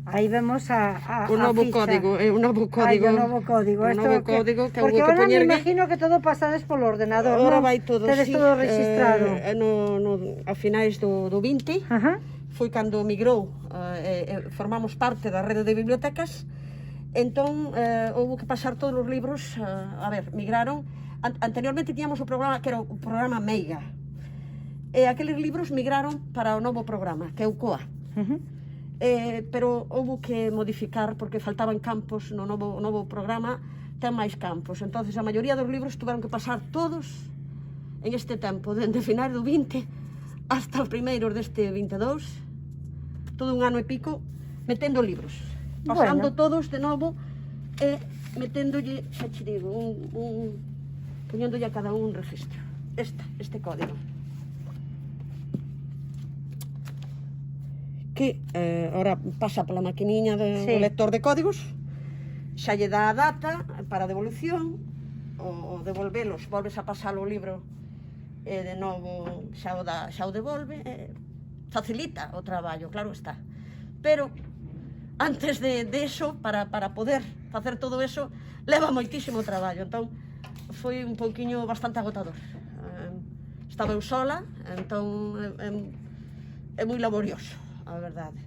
Aí vemos a novo ficha. código, o novo código. Ai, o novo código. O novo código que porque houve que ahora me poñerlle. imagino que todo pasades polo ordenador, Ora non? vai todo, Tedes sí. todo registrado. A finais do 20, Ajá. foi cando migrou, formamos parte da rede de bibliotecas, entón houve que pasar todos os libros, a ver, migraron. Anteriormente tiñamos o programa que era o programa Meiga, e aqueles libros migraron para o novo programa, que é o COA. Pero houve que modificar porque faltaban campos no novo programa, ten máis campos, entonces a maioría dos libros tuveron que pasar todos en este tempo, dende finais do 20 hasta os primeiros deste 22, todo un ano e pico metendo libros, pasando todos de novo e meténdolle, xa che digo, poñéndolle a cada un registro, este código. Que ora pasa pola maquiniña do lector de códigos, xa lle dá a data para a devolución, o devolvelos, volves a pasar o libro e de novo xa o devolve, facilita o traballo, claro está. Pero antes de eso, para poder facer todo eso, leva moitísimo traballo, entón foi un pouquiño bastante agotador. Estaba eu sola, entón é moi laborioso, a verdade.